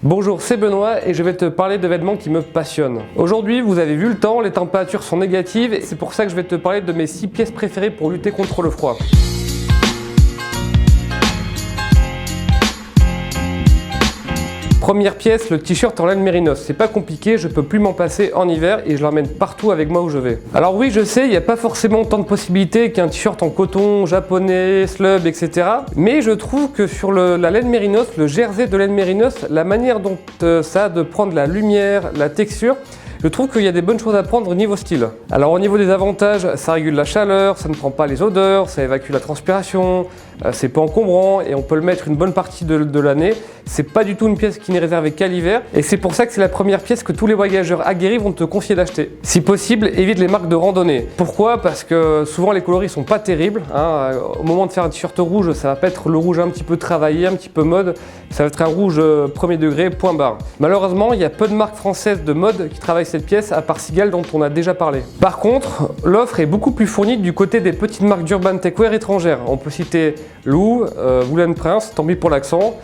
Bonjour, c'est Benoît et je vais te parler de vêtements qui me passionnent. Aujourd'hui, vous avez vu le temps, les températures sont négatives et c'est pour ça que je vais te parler de mes 6 pièces préférées pour lutter contre le froid. Première pièce, le t-shirt en laine mérinos. C'est pas compliqué, je peux plus m'en passer en hiver et je l'emmène partout avec moi où je vais. Alors oui, je sais, il n'y a pas forcément tant de possibilités qu'un t-shirt en coton japonais, slub, etc. Mais je trouve que sur la laine mérinos, le jersey de laine mérinos, la manière dont ça a de prendre la lumière, la texture, je trouve qu'il y a des bonnes choses à prendre au niveau style. Alors au niveau des avantages, ça régule la chaleur, ça ne prend pas les odeurs, ça évacue la transpiration, c'est pas encombrant et on peut le mettre une bonne partie de l'année. C'est pas du tout une pièce qui n'est réservée qu'à l'hiver et c'est pour ça que c'est la première pièce que tous les voyageurs aguerris vont te confier d'acheter. Si possible, évite les marques de randonnée. Pourquoi? Parce que souvent les coloris sont pas terribles. Au moment de faire un t-shirt rouge, ça va pas être le rouge un petit peu travaillé, un petit peu mode, ça va être un rouge premier degré, point barre. Malheureusement, il y a peu de marques françaises de mode qui travaillent cette pièce, à part Seagal dont on a déjà parlé. Par contre, l'offre est beaucoup plus fournie du côté des petites marques d'urban techwear étrangères. On peut citer Lou, Woolen Prince, tant pis pour l'accent,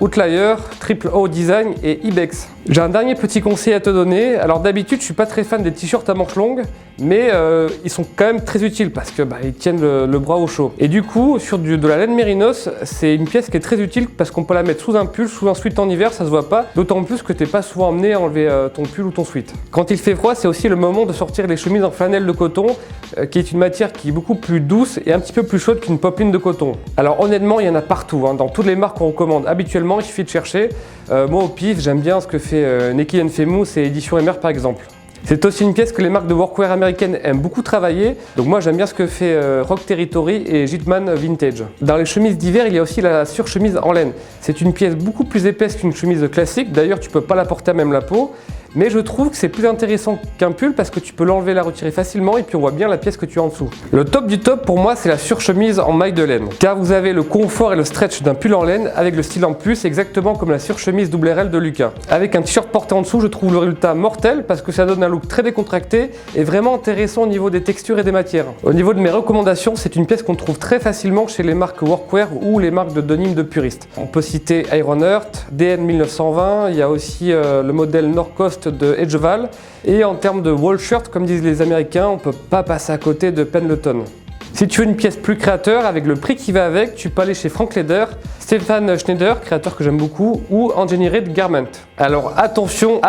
Outlier, Triple O Design et Ibex. J'ai un dernier petit conseil à te donner. Alors d'habitude, je suis pas très fan des t-shirts à manches longues, mais ils sont quand même très utiles parce que ils tiennent le bras au chaud. Et du coup, sur de la laine mérinos, c'est une pièce qui est très utile parce qu'on peut la mettre sous un pull, sous un sweat en hiver, ça se voit pas. D'autant plus que t'es pas souvent amené à enlever ton pull ou ton sweat. Quand il fait froid, c'est aussi le moment de sortir les chemises en flanelle de coton, qui est une matière qui est beaucoup plus douce et un petit peu plus chaude qu'une popeline de coton. Alors honnêtement, il y en a partout, dans toutes les marques qu'on recommande. Habituellement, il suffit de chercher. Moi au pif, j'aime bien ce que fait Neki Famous et Édition MR par exemple. C'est aussi une pièce que les marques de workwear américaines aiment beaucoup travailler. Donc moi j'aime bien ce que fait Rock Territory et Gitman Vintage. Dans les chemises d'hiver, il y a aussi la surchemise en laine. C'est une pièce beaucoup plus épaisse qu'une chemise classique. D'ailleurs, tu peux pas la porter à même la peau. Mais je trouve que c'est plus intéressant qu'un pull parce que tu peux l'enlever, la retirer facilement et puis on voit bien la pièce que tu as en dessous. Le top du top pour moi, c'est la surchemise en maille de laine. Car vous avez le confort et le stretch d'un pull en laine avec le style en plus, exactement comme la surchemise double RL de Lucas. Avec un t-shirt porté en dessous, je trouve le résultat mortel parce que ça donne un look très décontracté et vraiment intéressant au niveau des textures et des matières. Au niveau de mes recommandations, c'est une pièce qu'on trouve très facilement chez les marques workwear ou les marques de denim de puristes. On peut citer Iron Heart, DN 1920, il y a aussi le modèle Norcost de Edgeval et en termes de wall shirt, comme disent les Américains, on peut pas passer à côté de Pendleton. Si tu veux une pièce plus créateur avec le prix qui va avec, tu peux aller chez Frank Leder, Stefan Schneider, créateur que j'aime beaucoup, ou Engineered Garment. Alors attention,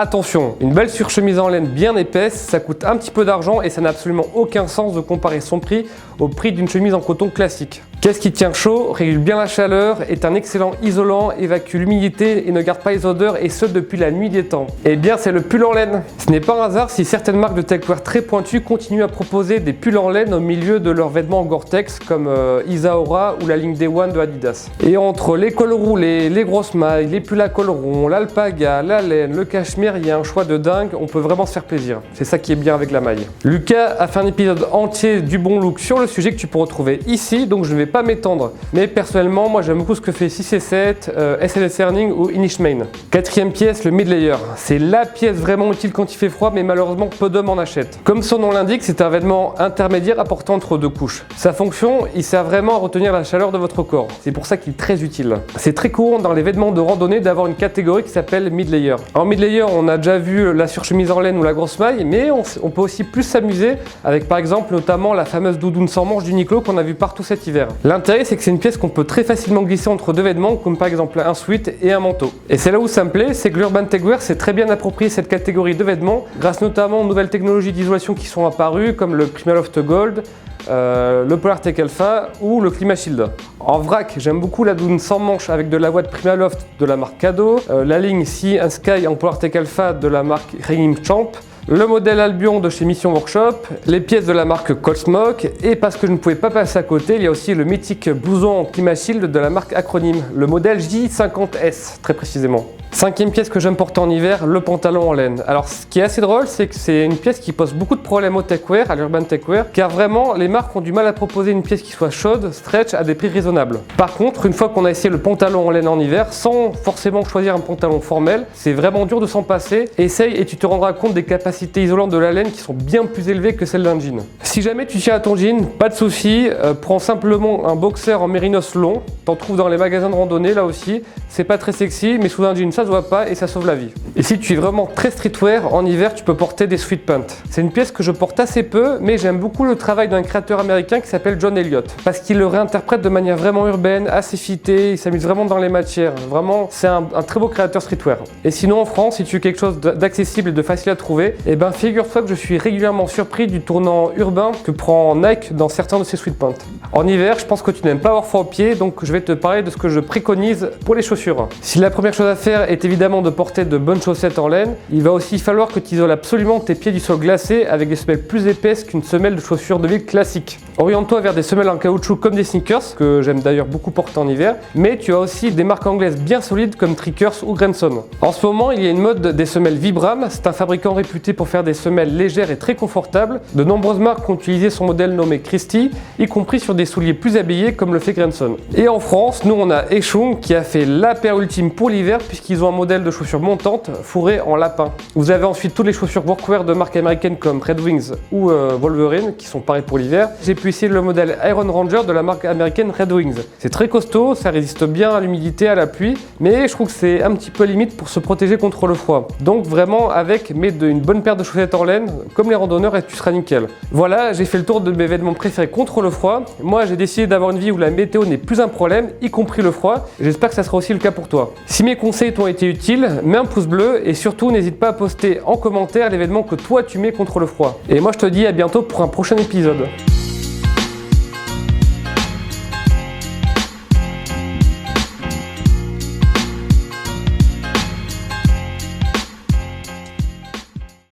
une belle surchemise en laine bien épaisse, ça coûte un petit peu d'argent et ça n'a absolument aucun sens de comparer son prix au prix d'une chemise en coton classique. Qu'est-ce qui tient chaud, régule bien la chaleur, est un excellent isolant, évacue l'humidité et ne garde pas les odeurs et ce depuis la nuit des temps. Eh bien c'est le pull en laine. Ce n'est pas un hasard si certaines marques de techwear très pointues continuent à proposer des pulls en laine au milieu de leurs vêtements Gore-Tex comme Isaora ou la ligne Day One de Adidas. Et entre les cols roulés, les grosses mailles, les pulls à col rond, l'alpaga, la laine, le cachemire, il y a un choix de dingue, on peut vraiment se faire plaisir. C'est ça qui est bien avec la maille. Lucas a fait un épisode entier du bon look sur le sujet que tu peux retrouver ici, donc je ne vais pas m'étendre. Mais personnellement, moi j'aime beaucoup ce que fait 6 et 7, SLS Earning ou Inishmain. Quatrième pièce, le mid-layer. C'est la pièce vraiment utile quand il fait froid, mais malheureusement peu d'hommes en achètent. Comme son nom l'indique, c'est un vêtement intermédiaire à porter entre deux couches. Sa fonction, il sert vraiment à retenir la chaleur de votre corps. C'est pour ça qu'il est très utile. C'est très courant dans les vêtements de randonnée d'avoir une catégorie qui s'appelle mid-layer. En mid-layer, on a déjà vu la surchemise en laine ou la grosse maille, mais on peut aussi plus s'amuser avec par exemple notamment la fameuse doudoune sans manches d'Uniqlo qu'on a vu partout cet hiver. L'intérêt, c'est que c'est une pièce qu'on peut très facilement glisser entre deux vêtements, comme par exemple un sweat et un manteau. Et c'est là où ça me plaît, c'est que l'Urban Techwear s'est très bien approprié cette catégorie de vêtements, grâce notamment aux nouvelles technologies d'isolation qui sont apparues, comme le Primaloft Gold, le Polartec Alpha ou le Clima Shield. En vrac, j'aime beaucoup la doudoune sans manches avec de la ouate Primaloft de la marque Cadeau, la ligne Sea and Sky en Polartec Alpha de la marque Rayim Champ, le modèle Albion de chez Mission Workshop, les pièces de la marque Colsmoke et parce que je ne pouvais pas passer à côté, il y a aussi le mythique blouson en Clima Shield de la marque Acronym, le modèle J50S très précisément. Cinquième pièce que j'aime porter en hiver, le pantalon en laine. Alors ce qui est assez drôle, c'est que c'est une pièce qui pose beaucoup de problèmes au techwear, à l'urban techwear, car vraiment les marques ont du mal à proposer une pièce qui soit chaude, stretch, à des prix raisonnables. Par contre, une fois qu'on a essayé le pantalon en laine en hiver, sans forcément choisir un pantalon formel, c'est vraiment dur de s'en passer. Essaye et tu te rendras compte des capacités capacités isolantes de la laine qui sont bien plus élevées que celles d'un jean. Si jamais tu tiens à ton jean, pas de souci, prends simplement un boxer en mérinos long, t'en trouves dans les magasins de randonnée là aussi, c'est pas très sexy mais sous un jean ça se voit pas et ça sauve la vie. Et si tu es vraiment très streetwear, en hiver tu peux porter des sweat pants. C'est une pièce que je porte assez peu mais j'aime beaucoup le travail d'un créateur américain qui s'appelle John Elliott parce qu'il le réinterprète de manière vraiment urbaine, assez fitée, il s'amuse vraiment dans les matières, vraiment c'est un très beau créateur streetwear. Et sinon en France, si tu veux quelque chose d'accessible et de facile à trouver, et ben figure-toi que je suis régulièrement surpris du tournant urbain que prend Nike dans certains de ses sweat pants. En hiver, je pense que tu n'aimes pas avoir froid aux pieds, donc je vais te parler de ce que je préconise pour les chaussures. Si la première chose à faire est évidemment de porter de bonnes chaussettes en laine, il va aussi falloir que tu isoles absolument tes pieds du sol glacé avec des semelles plus épaisses qu'une semelle de chaussures de ville classique. Oriente-toi vers des semelles en caoutchouc comme des sneakers, que j'aime d'ailleurs beaucoup porter en hiver, mais tu as aussi des marques anglaises bien solides comme Trickers ou Grenson. En ce moment, il y a une mode des semelles Vibram, c'est un fabricant réputé pour faire des semelles légères et très confortables. De nombreuses marques ont utilisé son modèle nommé Christie, y compris sur des souliers plus habillés comme le fait Grenson. Et en France, nous on a Echung qui a fait la paire ultime pour l'hiver puisqu'ils ont un modèle de chaussures montantes fourrées en lapin. Vous avez ensuite toutes les chaussures workwear de marques américaines comme Red Wings ou Wolverine qui sont pareilles pour l'hiver. J'ai pu essayer le modèle Iron Ranger de la marque américaine Red Wings. C'est très costaud, ça résiste bien à l'humidité, à la pluie, mais je trouve que c'est un petit peu limite pour se protéger contre le froid. Donc vraiment avec une bonne paire de chaussettes en laine, comme les randonneurs, et tu seras nickel. Voilà, j'ai fait le tour de mes vêtements préférés contre le froid. Moi j'ai décidé d'avoir une vie où la météo n'est plus un problème, y compris le froid. J'espère que ça sera aussi le cas pour toi. Si mes conseils t'ont été utiles, mets un pouce bleu et surtout n'hésite pas à poster en commentaire les vêtements que toi tu mets contre le froid. Et moi je te dis à bientôt pour un prochain épisode.